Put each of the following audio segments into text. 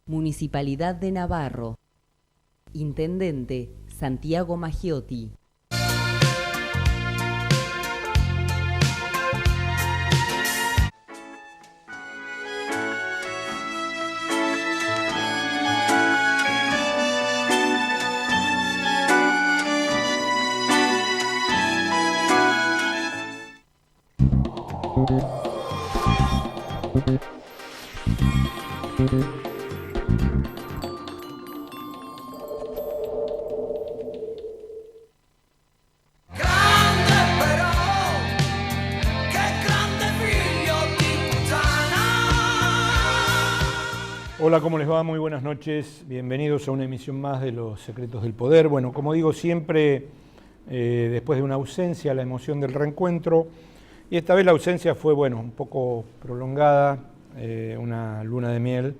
Municipalidad de Navarro. Intendente Santiago Maggiotti. Hola, ¿cómo les va? Muy buenas noches. Bienvenidos a una emisión más de Los Secretos del Poder. Bueno, como digo siempre, después de una ausencia, la emoción del reencuentro. Y esta vez la ausencia fue, bueno, un poco prolongada, una luna de miel.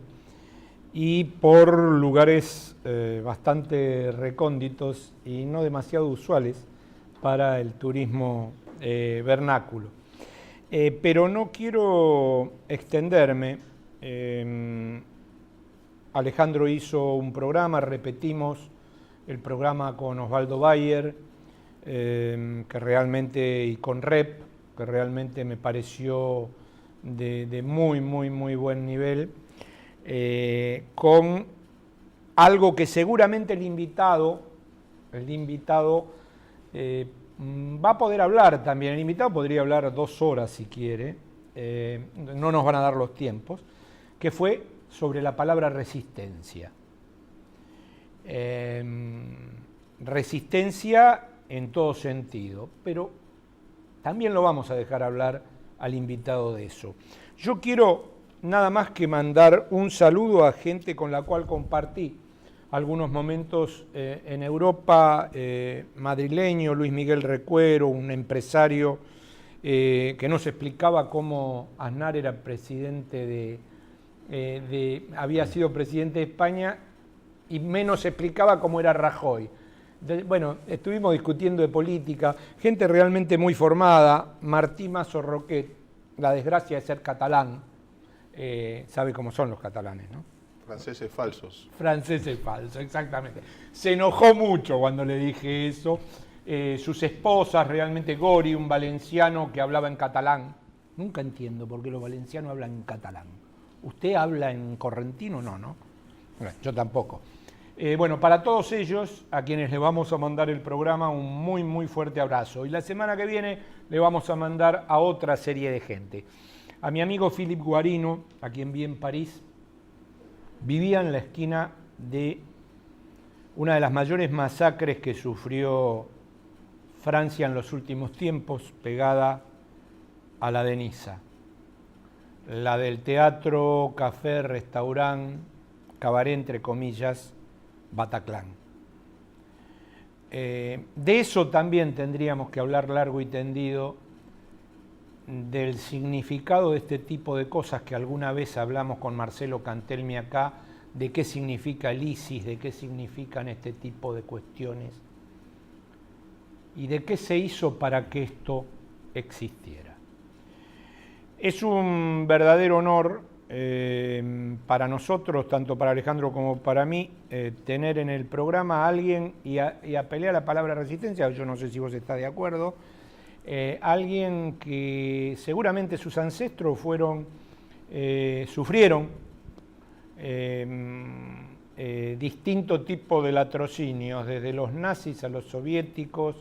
Y por lugares bastante recónditos y no demasiado usuales para el turismo vernáculo. Pero no quiero extenderme. Alejandro hizo un programa, repetimos el programa con Osvaldo Bayer, que realmente, y con Rep, que realmente me pareció de muy buen nivel, con algo que seguramente el invitado va a poder hablar también. El invitado podría hablar 2 horas si quiere, no nos van a dar los tiempos, que fue sobre la palabra resistencia. Resistencia en todo sentido, pero también lo vamos a dejar hablar al invitado de eso. Yo quiero nada más que mandar un saludo a gente con la cual compartí algunos momentos en Europa, madrileño, Luis Miguel Recuero, un empresario que nos explicaba cómo Aznar era presidente había sido presidente de España y menos explicaba cómo era Rajoy. Bueno, estuvimos discutiendo de política, gente realmente muy formada. Martí Mazo Roquet, la desgracia de ser catalán, sabe cómo son los catalanes, ¿no? Franceses falsos. Franceses falsos, exactamente. Se enojó mucho cuando le dije eso. Sus esposas, realmente Gori, un valenciano que hablaba en catalán. Nunca entiendo por qué los valencianos hablan en catalán. ¿Usted habla en correntino? No, ¿no? Bueno, yo tampoco. Bueno, para todos ellos, a quienes le vamos a mandar el programa, un muy fuerte abrazo. Y la semana que viene le vamos a mandar a otra serie de gente. A mi amigo Philippe Guarino, a quien vi en París, vivía en la esquina de una de las mayores masacres que sufrió Francia en los últimos tiempos, pegada a la de Niza. La del teatro, café, restaurante, cabaret, entre comillas, Bataclan. De eso también tendríamos que hablar largo y tendido, del significado de este tipo de cosas que alguna vez hablamos con Marcelo Cantelmi acá, de qué significa el ISIS, de qué significan este tipo de cuestiones y de qué se hizo para que esto existiera. Es un verdadero honor para nosotros, tanto para Alejandro como para mí, tener en el programa a alguien, y apelé a la palabra resistencia, yo no sé si vos estás de acuerdo, alguien que seguramente sus ancestros sufrieron distinto tipo de latrocinios, desde los nazis a los soviéticos,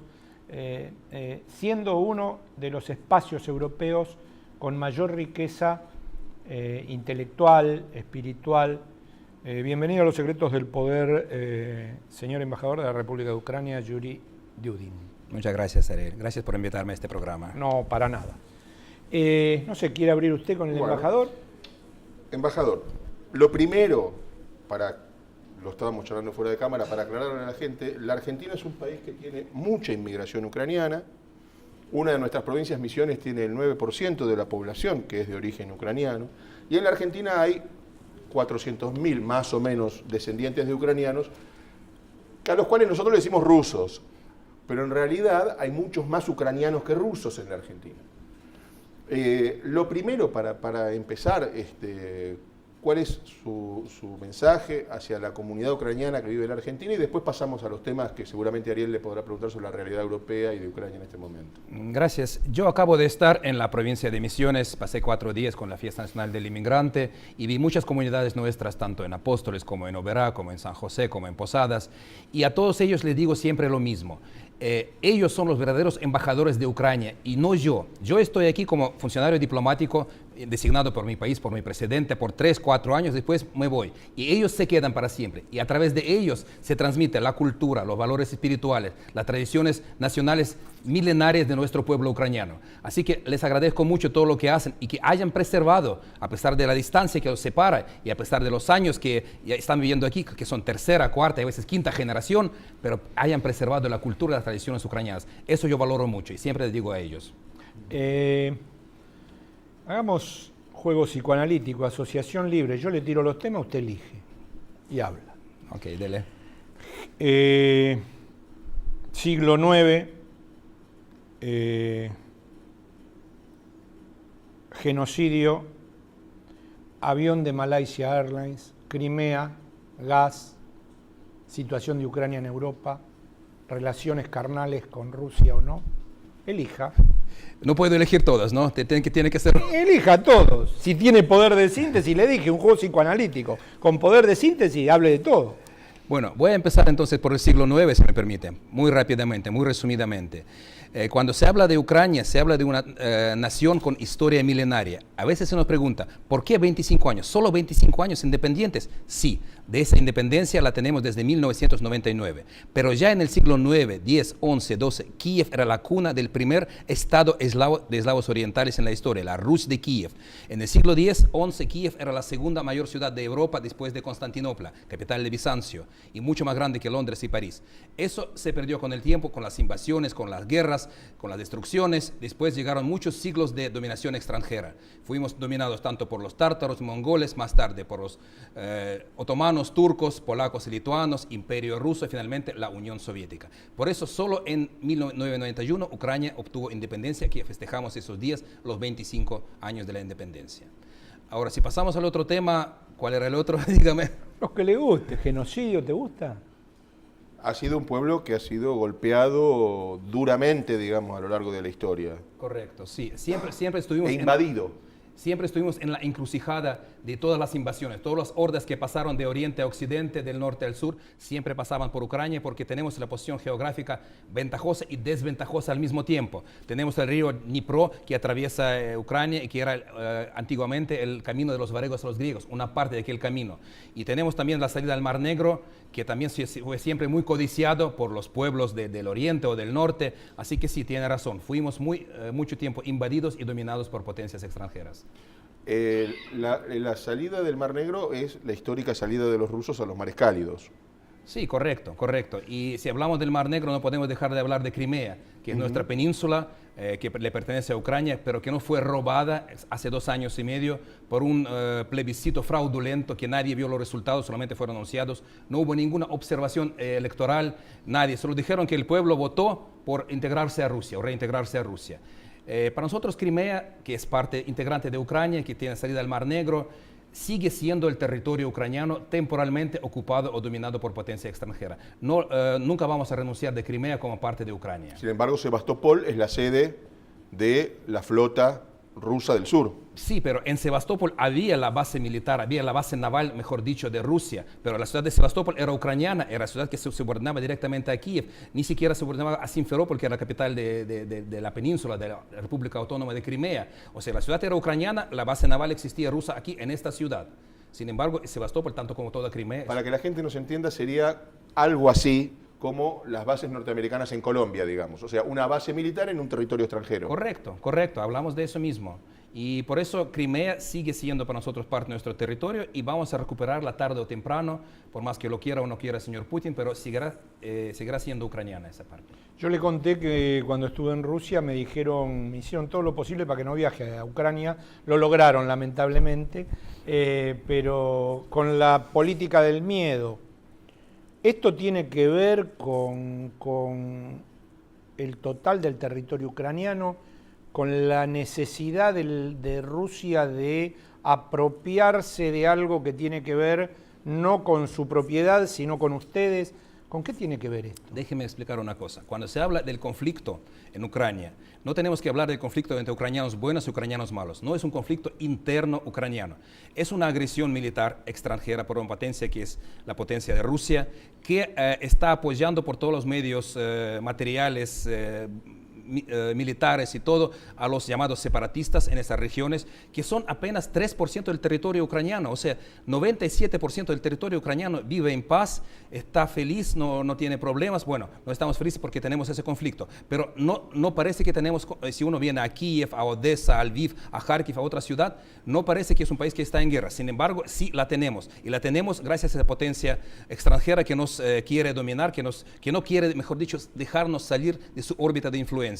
siendo uno de los espacios europeos con mayor riqueza intelectual, espiritual. Bienvenido a Los Secretos del Poder, señor embajador de la República de Ucrania, Yuri Dudin. Muchas gracias, Ariel. Gracias por invitarme a este programa. No, para nada. No sé, ¿quiere abrir usted con el embajador? Embajador, lo primero, lo estábamos charlando fuera de cámara, para aclararle a la gente, la Argentina es un país que tiene mucha inmigración ucraniana. Una de nuestras provincias, Misiones, tiene el 9% de la población que es de origen ucraniano. Y en la Argentina hay 400.000 más o menos descendientes de ucranianos, a los cuales nosotros le decimos rusos. pero en realidad hay muchos más ucranianos que rusos en la Argentina. Lo primero para empezar, ¿cuál es su mensaje hacia la comunidad ucraniana que vive en la Argentina? Y después pasamos a los temas que seguramente Ariel le podrá preguntar sobre la realidad europea y de Ucrania en este momento. Gracias. Yo acabo de estar en la provincia de Misiones, pasé 4 días con la Fiesta Nacional del Inmigrante y vi muchas comunidades nuestras, tanto en Apóstoles como en Oberá, como en San José, como en Posadas, y a todos ellos les digo siempre lo mismo. Ellos son los verdaderos embajadores de Ucrania y no yo. Yo estoy aquí como funcionario diplomático designado por mi país, por mi presidente, por 3, 4 años, después me voy. Y ellos se quedan para siempre. Y a través de ellos se transmite la cultura, los valores espirituales, las tradiciones nacionales milenarias de nuestro pueblo ucraniano. Así que les agradezco mucho todo lo que hacen y que hayan preservado, a pesar de la distancia que los separa y a pesar de los años que ya están viviendo aquí, que son tercera, cuarta y a veces quinta generación, pero hayan preservado la cultura y las tradiciones ucranianas. Eso yo valoro mucho y siempre les digo a ellos. Hagamos juego psicoanalítico, asociación libre. Yo le tiro los temas, usted elige y habla. Ok, dele. Siglo IX, genocidio, avión de Malaysia Airlines, Crimea, gas, situación de Ucrania en Europa, relaciones carnales con Rusia o no. Elija. No puedo elegir todas, ¿no? Tiene que ser... Elija todos. Si tiene poder de síntesis, le dije, un juego psicoanalítico. Con poder de síntesis, hable de todo. Bueno, voy a empezar entonces por el siglo IX, si me permite, muy rápidamente, muy resumidamente. Cuando se habla de Ucrania, se habla de una nación con historia milenaria. A veces se nos pregunta, ¿por qué 25 años? ¿Solo 25 años independientes? Sí, de esa independencia la tenemos desde 1999. Pero ya en el siglo IX, X, XI, XII, Kiev era la cuna del primer estado de eslavos orientales en la historia, la Rus de Kiev. En el siglo X, XI, Kiev era la segunda mayor ciudad de Europa después de Constantinopla, capital de Bizancio, y mucho más grande que Londres y París. Eso se perdió con el tiempo, con las invasiones, con las guerras, con las destrucciones. Después llegaron muchos siglos de dominación extranjera. Fuimos dominados tanto por los tártaros, mongoles, más tarde por los otomanos, turcos, polacos y lituanos, Imperio Ruso y finalmente la Unión Soviética. Por eso solo en 1991 Ucrania obtuvo independencia, que festejamos esos días los 25 años de la independencia. Ahora, si pasamos al otro tema, ¿cuál era el otro? Dígame. Lo que le guste, genocidio, ¿te gusta? Ha sido un pueblo que ha sido golpeado duramente, digamos, a lo largo de la historia. Correcto, sí. Siempre estuvimos... invadido. Siempre estuvimos en la encrucijada de todas las invasiones. Todas las hordas que pasaron de oriente a occidente, del norte al sur, siempre pasaban por Ucrania porque tenemos la posición geográfica ventajosa y desventajosa al mismo tiempo. Tenemos el río Dnipro que atraviesa Ucrania y que era antiguamente el camino de los varegos a los griegos, una parte de aquel camino. Y tenemos también la salida al Mar Negro, que también fue siempre muy codiciado por los pueblos del oriente o del norte. Así que sí, tiene razón. Fuimos mucho tiempo invadidos y dominados por potencias extranjeras. La salida del Mar Negro es la histórica salida de los rusos a los mares cálidos. Sí, correcto, correcto. Y si hablamos del Mar Negro no podemos dejar de hablar de Crimea, que es nuestra península, que le pertenece a Ucrania, pero que no fue robada hace 2 años y medio por un plebiscito fraudulento que nadie vio los resultados, solamente fueron anunciados. No hubo ninguna observación electoral, nadie. Solo dijeron que el pueblo votó por integrarse a Rusia o reintegrarse a Rusia. Para nosotros Crimea, que es parte integrante de Ucrania, que tiene salida al Mar Negro, sigue siendo el territorio ucraniano temporalmente ocupado o dominado por potencia extranjera. Nunca vamos a renunciar de Crimea como parte de Ucrania. Sin embargo, Sebastopol es la sede de la flota rusa del sur. Sí, pero en Sebastopol había la base militar, había la base naval, mejor dicho, de Rusia, pero la ciudad de Sebastopol era ucraniana, era la ciudad que se subordinaba directamente a Kiev, ni siquiera se subordinaba a Simferópol, que era la capital de la península, de la República Autónoma de Crimea. O sea, la ciudad era ucraniana, la base naval existía rusa aquí en esta ciudad. Sin embargo, Sebastopol, tanto como toda Crimea... Para que la gente nos entienda, sería algo así como las bases norteamericanas en Colombia, digamos. O sea, una base militar en un territorio extranjero. Correcto, correcto. Hablamos de eso mismo. Y por eso Crimea sigue siendo para nosotros parte de nuestro territorio y vamos a recuperarla tarde o temprano, por más que lo quiera o no quiera el señor Putin, pero seguirá siendo ucraniana esa parte. Yo le conté que cuando estuve en Rusia me hicieron todo lo posible para que no viaje a Ucrania. Lo lograron, lamentablemente, pero con la política del miedo. Esto tiene que ver con el total del territorio ucraniano con la necesidad de Rusia de apropiarse de algo que tiene que ver no con su propiedad, sino con ustedes. ¿Con qué tiene que ver esto? Déjeme explicar una cosa. Cuando se habla del conflicto en Ucrania, no tenemos que hablar del conflicto entre ucranianos buenos y ucranianos malos. No es un conflicto interno ucraniano. Es una agresión militar extranjera por una potencia que es la potencia de Rusia, que está apoyando por todos los medios materiales, militares y todo a los llamados separatistas en esas regiones, que son apenas 3% del territorio ucraniano. O sea, 97% del territorio ucraniano vive en paz, está feliz, no tiene problemas. Bueno, no estamos felices porque tenemos ese conflicto, pero no parece que tenemos, si uno viene a Kiev, a Odessa, a Lviv, a Kharkiv, a otra ciudad, no parece que es un país que está en guerra. Sin embargo, sí la tenemos, y la tenemos gracias a esa potencia extranjera que nos quiere dominar, que no quiere, mejor dicho, dejarnos salir de su órbita de influencia.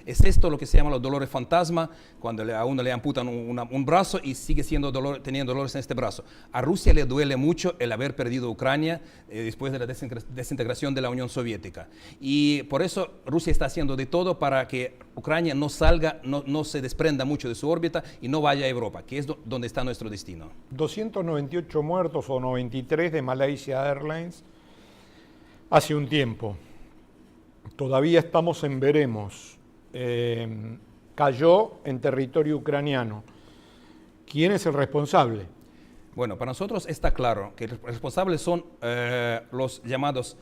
Es esto lo que se llama los dolores fantasma, cuando a uno le amputan un brazo y sigue teniendo dolores en este brazo. A Rusia le duele mucho el haber perdido Ucrania después de la desintegración de la Unión Soviética. Y por eso Rusia está haciendo de todo para que Ucrania no salga, no se desprenda mucho de su órbita y no vaya a Europa, que es donde está nuestro destino. 298 muertos o 93 de Malaysia Airlines hace un tiempo. Todavía estamos en veremos. Cayó en territorio ucraniano. ¿Quién es el responsable? Bueno, para nosotros está claro que los responsables son los llamados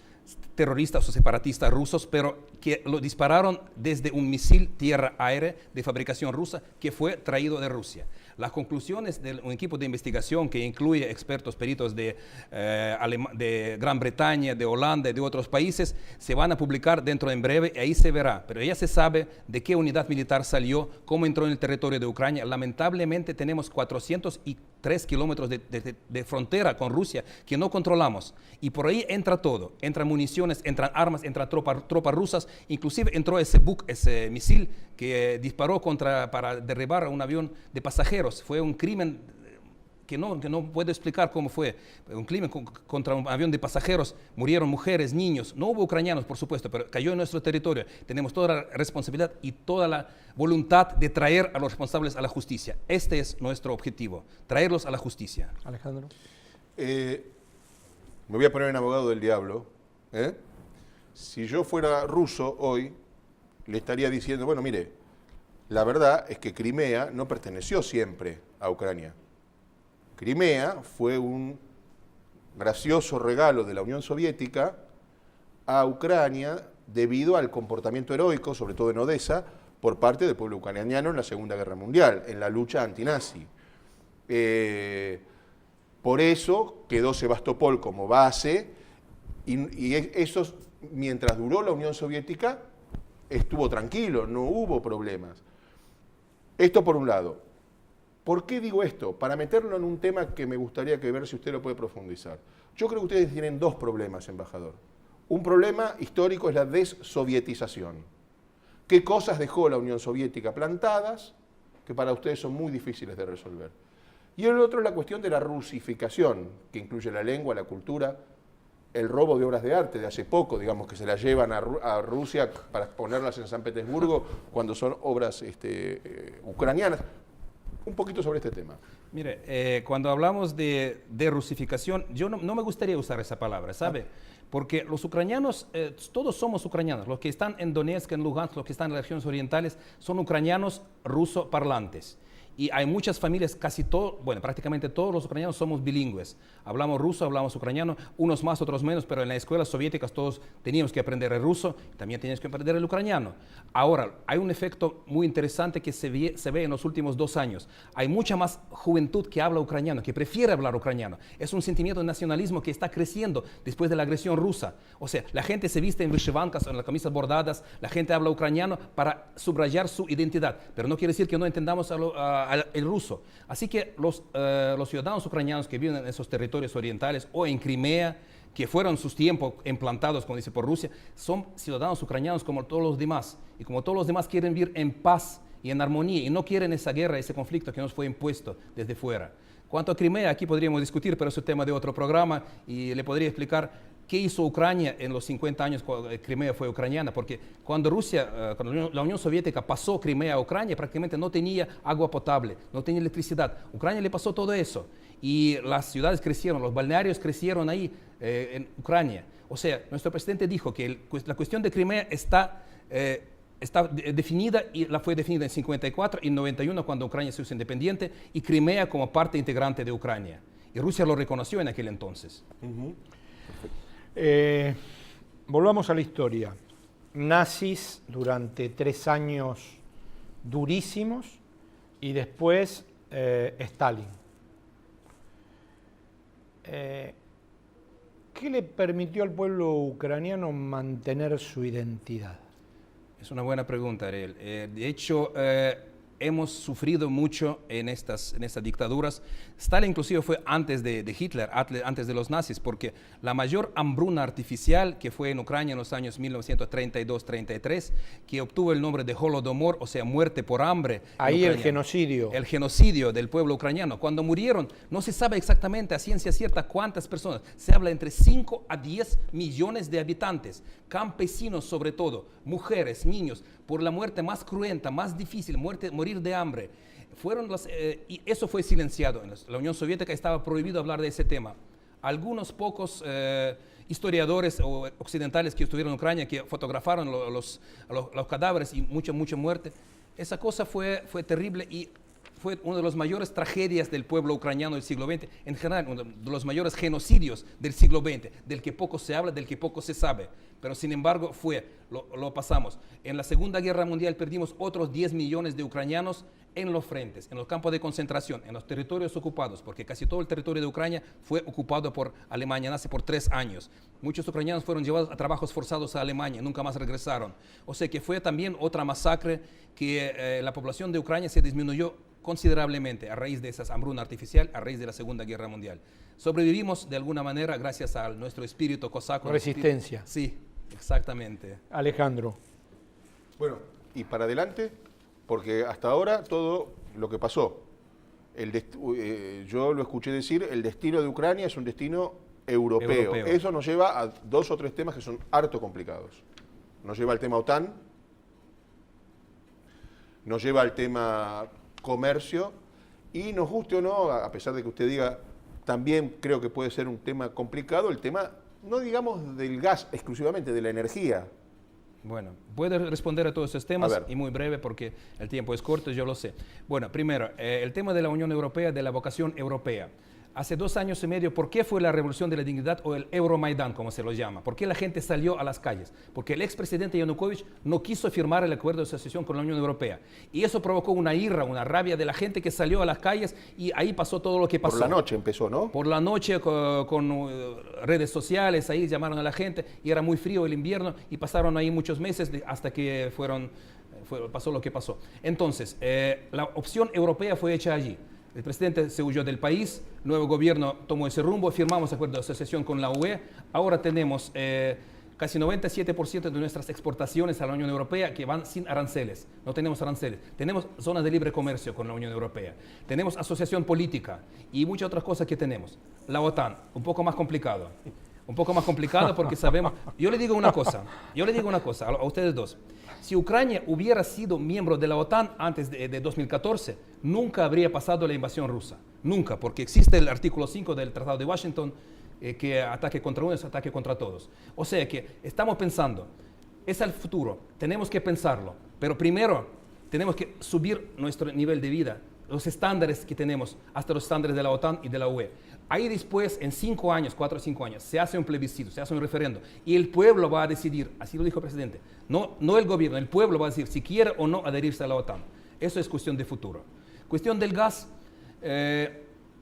terroristas o separatistas rusos, pero que lo dispararon desde un misil tierra-aire de fabricación rusa que fue traído de Rusia. Las conclusiones de un equipo de investigación que incluye expertos peritos de Gran Bretaña, de Holanda y de otros países se van a publicar dentro en breve y ahí se verá. Pero ya se sabe de qué unidad militar salió, cómo entró en el territorio de Ucrania. Lamentablemente tenemos 403 kilómetros de frontera con Rusia que no controlamos. Y por ahí entra todo. Entran municiones, entran armas, entran tropas rusas. Inclusive entró ese misil que disparó para derribar un avión de pasajeros. Fue un crimen que no puedo explicar cómo fue. Un crimen contra un avión de pasajeros. Murieron mujeres, niños. No hubo ucranianos, por supuesto, pero cayó en nuestro territorio. Tenemos toda la responsabilidad y toda la voluntad de traer a los responsables a la justicia. Este es nuestro objetivo, traerlos a la justicia. Alejandro. Me voy a poner en abogado del diablo. Si yo fuera ruso hoy, le estaría diciendo, bueno, mire, la verdad es que Crimea no perteneció siempre a Ucrania. Crimea fue un gracioso regalo de la Unión Soviética a Ucrania debido al comportamiento heroico, sobre todo en Odessa, por parte del pueblo ucraniano en la Segunda Guerra Mundial, en la lucha antinazi. Por eso quedó Sebastopol como base y eso, mientras duró la Unión Soviética, estuvo tranquilo, no hubo problemas. Esto por un lado. ¿Por qué digo esto? Para meterlo en un tema que me gustaría ver si usted lo puede profundizar. Yo creo que ustedes tienen dos problemas, embajador. Un problema histórico es la dessovietización. ¿Qué cosas dejó la Unión Soviética plantadas que para ustedes son muy difíciles de resolver? Y el otro es la cuestión de la rusificación, que incluye la lengua, la cultura, el robo de obras de arte de hace poco, digamos, que se las llevan a Rusia para ponerlas en San Petersburgo cuando son obras ucranianas. Un poquito sobre este tema. Mire, cuando hablamos de rusificación, yo no me gustaría usar esa palabra, ¿sabe? Porque los ucranianos, todos somos ucranianos. Los que están en Donetsk, en Lugansk, los que están en las regiones orientales, son ucranianos ruso parlantes. Y hay muchas familias, prácticamente todos los ucranianos somos bilingües. Hablamos ruso, hablamos ucraniano, unos más, otros menos, pero en las escuelas soviéticas todos teníamos que aprender el ruso, también teníamos que aprender el ucraniano. Ahora, hay un efecto muy interesante que se ve en los últimos 2 años. Hay mucha más juventud que habla ucraniano, que prefiere hablar ucraniano. Es un sentimiento de nacionalismo que está creciendo después de la agresión rusa. O sea, la gente se viste en vyshyvankas, en las camisas bordadas, la gente habla ucraniano para subrayar su identidad, pero no quiere decir que no entendamos el ruso. Así que los ciudadanos ucranianos que viven en esos territorios orientales o en Crimea, que fueron sus tiempos implantados, como dice, por Rusia, son ciudadanos ucranianos como todos los demás. Y como todos los demás quieren vivir en paz y en armonía y no quieren esa guerra, ese conflicto que nos fue impuesto desde fuera. Cuanto a Crimea, aquí podríamos discutir, pero es un tema de otro programa y le podría explicar ¿qué hizo Ucrania en los 50 años cuando Crimea fue ucraniana? Porque cuando cuando la Unión Soviética pasó Crimea a Ucrania, prácticamente no tenía agua potable, no tenía electricidad. Ucrania le pasó todo eso. Y las ciudades crecieron, los balnearios crecieron ahí en Ucrania. O sea, nuestro presidente dijo que la cuestión de Crimea está definida, y la fue definida en 54 y 91 cuando Ucrania se hizo independiente, y Crimea como parte integrante de Ucrania. Y Rusia lo reconoció en aquel entonces. Volvamos a la historia. Nazis durante 3 años durísimos y después Stalin. ¿Qué le permitió al pueblo ucraniano mantener su identidad? Es una buena pregunta, Ariel. De hecho, hemos sufrido mucho en estas dictaduras. Stalin inclusive fue antes de Hitler, antes de los nazis, porque la mayor hambruna artificial que fue en Ucrania en los años 1932-33, que obtuvo el nombre de Holodomor, o sea, muerte por hambre. Ahí el genocidio. El genocidio del pueblo ucraniano. Cuando murieron, no se sabe exactamente a ciencia cierta cuántas personas. Se habla entre 5 a 10 millones de habitantes, campesinos sobre todo, mujeres, niños, por la muerte más cruenta, más difícil, morir de hambre. Y eso fue silenciado. En la Unión Soviética estaba prohibido hablar de ese tema. Algunos pocos historiadores occidentales que estuvieron en Ucrania, que fotografaron los cadáveres y mucha muerte, esa cosa fue terrible y fue una de las mayores tragedias del pueblo ucraniano del siglo XX, en general, uno de los mayores genocidios del siglo XX, del que poco se habla, del que poco se sabe. Pero sin embargo lo pasamos. En la Segunda Guerra Mundial perdimos otros 10 millones de ucranianos en los frentes, en los campos de concentración, en los territorios ocupados, porque casi todo el territorio de Ucrania fue ocupado por Alemania nazi por 3 años. Muchos ucranianos fueron llevados a trabajos forzados a Alemania, nunca más regresaron. O sea que fue también otra masacre que la población de Ucrania se disminuyó considerablemente a raíz de esa hambruna artificial, a raíz de la Segunda Guerra Mundial. Sobrevivimos de alguna manera gracias a nuestro espíritu cosaco. Resistencia. Sí, exactamente. Alejandro. Bueno, y para adelante, porque hasta ahora todo lo que pasó, yo lo escuché decir, el destino de Ucrania es un destino europeo. Eso nos lleva a 2 o 3 temas que son harto complicados. Nos lleva al tema OTAN, nos lleva al tema comercio, y nos guste o no, a pesar de que usted diga, también creo que puede ser un tema complicado, el tema, no digamos del gas exclusivamente, de la energía. Bueno, puedo responder a todos esos temas y muy breve porque el tiempo es corto, yo lo sé. Bueno, primero, el tema de la Unión Europea, de la vocación europea. Hace 2 años y medio, ¿por qué fue la Revolución de la Dignidad o el Euromaidán, como se lo llama? ¿Por qué la gente salió a las calles? Porque el expresidente Yanukovych no quiso firmar el acuerdo de asociación con la Unión Europea. Y eso provocó una ira, una rabia de la gente que salió a las calles, y ahí pasó todo lo que pasó. Por la noche empezó, ¿no? Por la noche con redes sociales, ahí llamaron a la gente, y era muy frío el invierno, y pasaron ahí muchos meses hasta que pasó lo que pasó. Entonces, la opción europea fue hecha allí. El presidente se huyó del país, el nuevo gobierno tomó ese rumbo, firmamos acuerdo de asociación con la UE. Ahora tenemos casi 97% de nuestras exportaciones a la Unión Europea que van sin aranceles. No tenemos aranceles. Tenemos zonas de libre comercio con la Unión Europea. Tenemos asociación política y muchas otras cosas que tenemos. La OTAN, un poco más complicado. Un poco más complicado porque sabemos... Yo le digo una cosa a ustedes dos. Si Ucrania hubiera sido miembro de la OTAN antes de 2014, nunca habría pasado la invasión rusa. Nunca, porque existe el artículo 5 del Tratado de Washington, que ataque contra uno es ataque contra todos. O sea que estamos pensando, es el futuro, tenemos que pensarlo, pero primero tenemos que subir nuestro nivel de vida, los estándares que tenemos, hasta los estándares de la OTAN y de la UE. Ahí después, en 5 años, 4 o 5 años, se hace un plebiscito, se hace un referendo, y el pueblo va a decidir, así lo dijo el presidente, no el gobierno, el pueblo va a decir si quiere o no adherirse a la OTAN. Eso es cuestión de futuro. Cuestión del gas,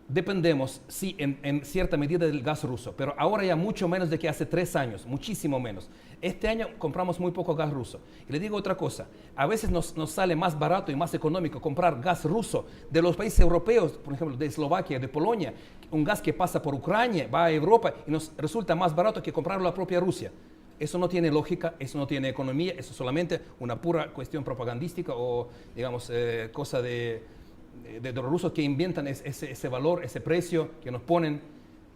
dependemos, sí, en cierta medida del gas ruso, pero ahora ya mucho menos de que hace 3 años, muchísimo menos. Este año compramos muy poco gas ruso. Y le digo otra cosa, a veces nos sale más barato y más económico comprar gas ruso de los países europeos, por ejemplo, de Eslovaquia, de Polonia, un gas que pasa por Ucrania, va a Europa y nos resulta más barato que comprarlo la propia Rusia. Eso no tiene lógica, eso no tiene economía, eso es solamente una pura cuestión propagandística o, digamos, cosa de los rusos que inventan ese valor, ese precio que nos ponen.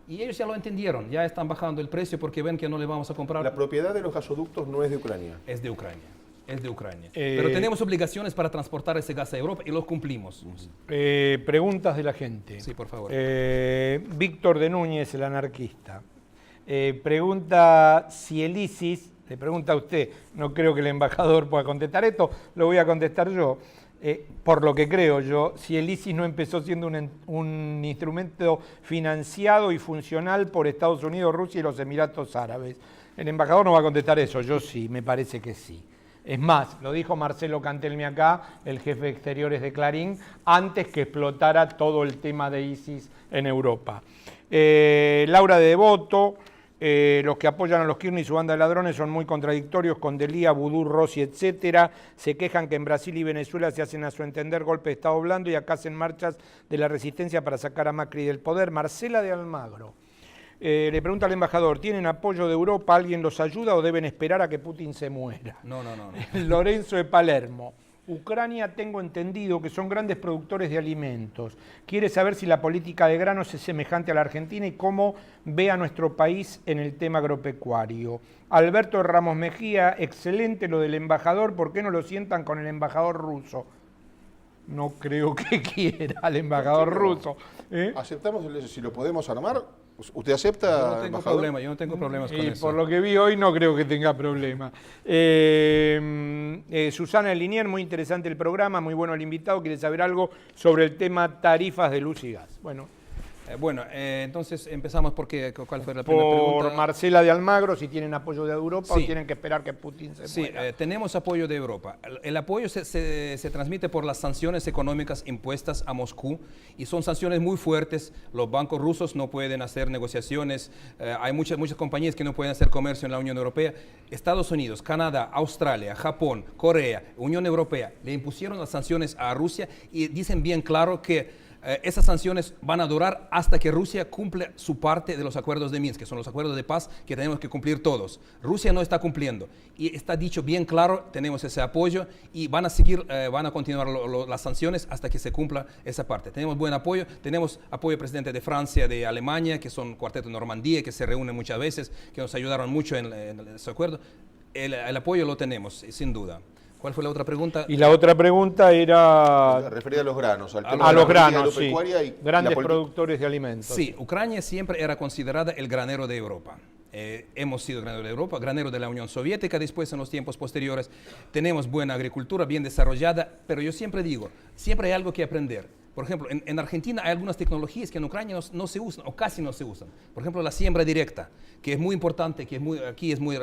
Y ellos ya lo entendieron, ya están bajando el precio porque ven que no le vamos a comprar. La propiedad de los gasoductos no es de Ucrania. Es de Ucrania. Es de Ucrania. Pero tenemos obligaciones para transportar ese gas a Europa y los cumplimos. Preguntas de la gente. Sí, por favor. Víctor de Núñez, el anarquista. Pregunta si el ISIS, le pregunta a usted, no creo que el embajador pueda contestar esto, lo voy a contestar yo. Por lo que creo yo, si el ISIS no empezó siendo un instrumento financiado y funcional por Estados Unidos, Rusia y los Emiratos Árabes. El embajador no va a contestar eso, yo sí, me parece que sí. Es más, lo dijo Marcelo Cantelmi acá, el jefe de exteriores de Clarín, antes que explotara todo el tema de ISIS en Europa. Laura de Devoto, los que apoyan a los Kirchner y su banda de ladrones son muy contradictorios con Delía, Vudú, Rossi, etcétera. Se quejan que en Brasil y Venezuela se hacen a su entender golpe de Estado blando y acá hacen marchas de la resistencia para sacar a Macri del poder. Marcela de Almagro. Le pregunta al embajador, ¿tienen apoyo de Europa? ¿Alguien los ayuda o deben esperar a que Putin se muera? No. Lorenzo de Palermo. Ucrania, tengo entendido que son grandes productores de alimentos. Quiere saber si la política de granos es semejante a la Argentina y cómo ve a nuestro país en el tema agropecuario. Alberto Ramos Mejía, excelente lo del embajador, ¿por qué no lo sientan con el embajador ruso? No creo que quiera al embajador ruso. Aceptamos, si lo podemos armar. ¿Usted acepta, Yo no tengo embajador? problema, yo no tengo problemas con eso. Por lo que vi hoy no creo que tenga problema. Susana Linier, muy interesante el programa, muy bueno el invitado, quiere saber algo sobre el tema tarifas de luz y gas. Bueno, entonces empezamos porque ¿cuál fue la primera pregunta? por Marcela de Almagro, si tienen apoyo de Europa o tienen que esperar que Putin se muera. Tenemos apoyo de Europa. El apoyo se transmite por las sanciones económicas impuestas a Moscú y son sanciones muy fuertes. Los bancos rusos no pueden hacer negociaciones, hay muchas compañías que no pueden hacer comercio en la Unión Europea. Estados Unidos, Canadá, Australia, Japón, Corea, Unión Europea le impusieron las sanciones a Rusia y dicen bien claro que esas sanciones van a durar hasta que Rusia cumpla su parte de los acuerdos de Minsk, que son los acuerdos de paz que tenemos que cumplir todos. Rusia no está cumpliendo y está dicho bien claro, tenemos ese apoyo y van a continuar las sanciones hasta que se cumpla esa parte. Tenemos buen apoyo, tenemos apoyo del presidente de Francia, de Alemania, que son Cuarteto de Normandía, que se reúnen muchas veces, que nos ayudaron mucho en ese acuerdo. El apoyo lo tenemos, sin duda. ¿Cuál fue la otra pregunta? Y la otra pregunta era... Referida a los granos. A los granos, sí. Y grandes productores de alimentos. Sí, Ucrania siempre era considerada el granero de Europa. Hemos sido granero de Europa, granero de la Unión Soviética, después en los tiempos posteriores. Tenemos buena agricultura, bien desarrollada, pero yo siempre digo, siempre hay algo que aprender. Por ejemplo, en Argentina hay algunas tecnologías que en Ucrania no se usan o casi no se usan. Por ejemplo, la siembra directa, que es muy importante, que aquí es muy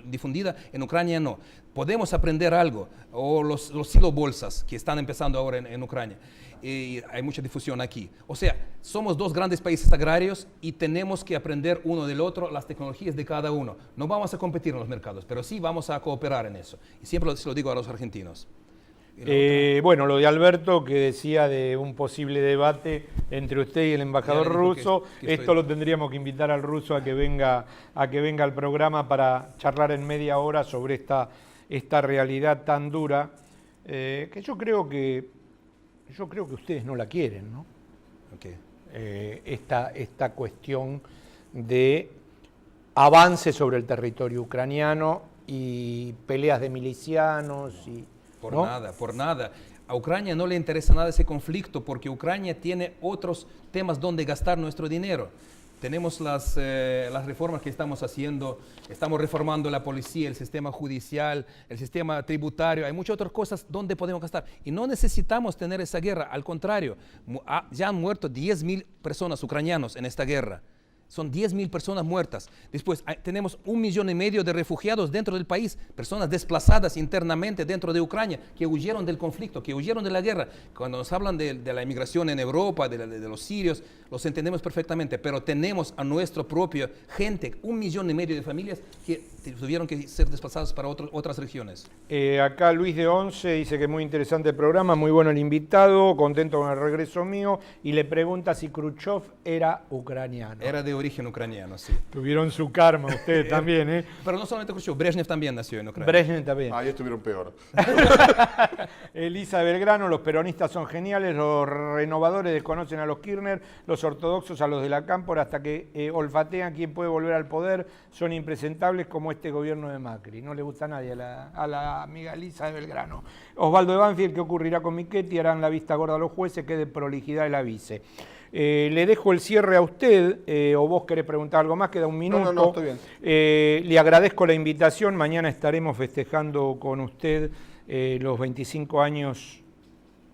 difundida, en Ucrania no. Podemos aprender algo. O los silobolsas, que están empezando ahora en Ucrania. Y hay mucha difusión aquí. O sea, somos dos grandes países agrarios y tenemos que aprender uno del otro las tecnologías de cada uno. No vamos a competir en los mercados, pero sí vamos a cooperar en eso. Y siempre se lo digo a los argentinos. Bueno, lo de Alberto, que decía de un posible debate entre usted y el embajador ruso, esto lo tendríamos que invitar al ruso a que venga al programa para charlar en media hora sobre esta realidad tan dura, que yo creo que ustedes no la quieren, ¿no? Okay. Esta cuestión de avance sobre el territorio ucraniano y peleas de milicianos y... Por ¿no? Por nada. A Ucrania no le interesa nada ese conflicto porque Ucrania tiene otros temas donde gastar nuestro dinero. Tenemos las reformas que estamos haciendo, estamos reformando la policía, el sistema judicial, el sistema tributario, hay muchas otras cosas donde podemos gastar. Y no necesitamos tener esa guerra, al contrario, ya han muerto 10.000 personas ucranianos en esta guerra. Son 10.000 personas muertas. Después tenemos 1,5 millones de refugiados dentro del país, personas desplazadas internamente dentro de Ucrania, que huyeron del conflicto, que huyeron de la guerra. Cuando nos hablan de la inmigración en Europa, de los sirios, los entendemos perfectamente, pero tenemos a nuestra propia gente, 1,5 millones de familias que tuvieron que ser desplazadas para otras regiones. Acá Luis de Once dice que es muy interesante el programa, muy bueno el invitado, contento con el regreso mío, y le pregunta si Khrushchev era ucraniano. Era de origen ucraniano, sí. Tuvieron su karma ustedes también, ¿eh? Pero no solamente Khrushchev, Brezhnev también nació en Ucrania. Brezhnev también. Ahí estuvieron peor. Elisa Belgrano, los peronistas son geniales, los renovadores desconocen a los Kirchner, los ortodoxos a los de la Cámpora, hasta que olfatean quién puede volver al poder, son impresentables como este gobierno de Macri. No le gusta a nadie a la amiga Elisa de Belgrano. Osvaldo de Banfield, ¿qué ocurrirá con Michetti? Harán la vista gorda a los jueces, que de prolijidad el avise. Le dejo el cierre a usted, o vos querés preguntar algo más, queda un minuto. No, estoy bien. Le agradezco la invitación, mañana estaremos festejando con usted los 25 años,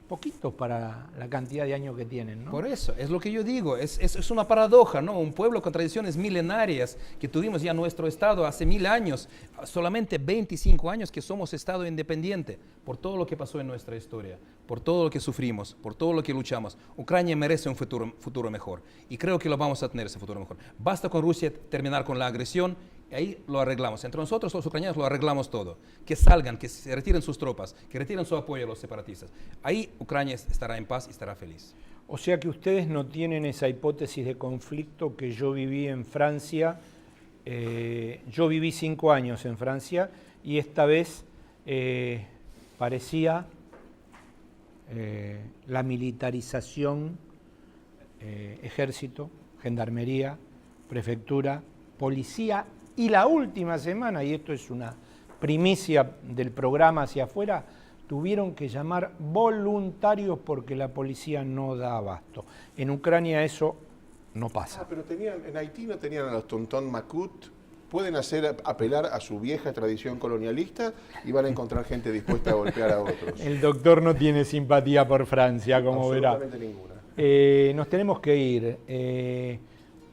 poquitos para la cantidad de años que tienen, ¿no? Por eso, es lo que yo digo, es una paradoja, ¿no? Un pueblo con tradiciones milenarias, que tuvimos ya nuestro Estado hace 1000 años, solamente 25 años que somos Estado independiente, por todo lo que pasó en nuestra historia, por todo lo que sufrimos, por todo lo que luchamos. Ucrania merece un futuro mejor, y creo que lo vamos a tener, ese futuro mejor. Basta con Rusia terminar con la agresión, y ahí lo arreglamos. Entre nosotros, los ucranianos, lo arreglamos todo. Que salgan, que se retiren sus tropas, que retiren su apoyo a los separatistas. Ahí Ucrania estará en paz y estará feliz. O sea que ustedes no tienen esa hipótesis de conflicto que yo viví en Francia. Yo viví 5 años en Francia y esta vez parecía la militarización, ejército, gendarmería, prefectura, policía, y la última semana, y esto es una primicia del programa hacia afuera, tuvieron que llamar voluntarios porque la policía no da abasto. En Ucrania eso no pasa. Pero en Haití no tenían a los tontón Macut. Pueden apelar a su vieja tradición colonialista y van a encontrar gente dispuesta a golpear a otros. El doctor no tiene simpatía por Francia, como verá. Absolutamente ninguna. Nos tenemos que ir.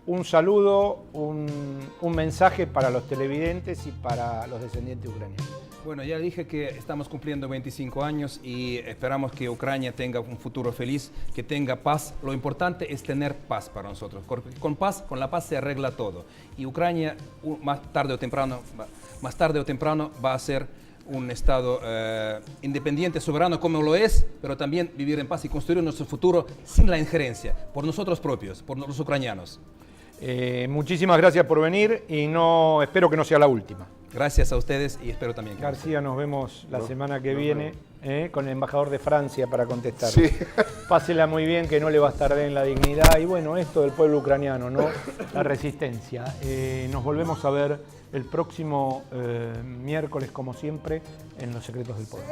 Un saludo, un mensaje para los televidentes y para los descendientes ucranianos. Bueno, ya dije que estamos cumpliendo 25 años y esperamos que Ucrania tenga un futuro feliz, que tenga paz. Lo importante es tener paz para nosotros. Con paz, con la paz se arregla todo. Y Ucrania más tarde o temprano va a ser un Estado independiente, soberano como lo es, pero también vivir en paz y construir nuestro futuro sin la injerencia, por nosotros propios, por los ucranianos. Muchísimas gracias por venir y espero que no sea la última. Gracias a ustedes y espero también que... García, nos vemos la semana que viene con el embajador de Francia para contestar. Sí. Pásela muy bien, que no le va a estar bien la dignidad. Y bueno, esto del pueblo ucraniano, ¿no? La resistencia. Nos volvemos a ver el próximo miércoles, como siempre, en Los Secretos del Poder.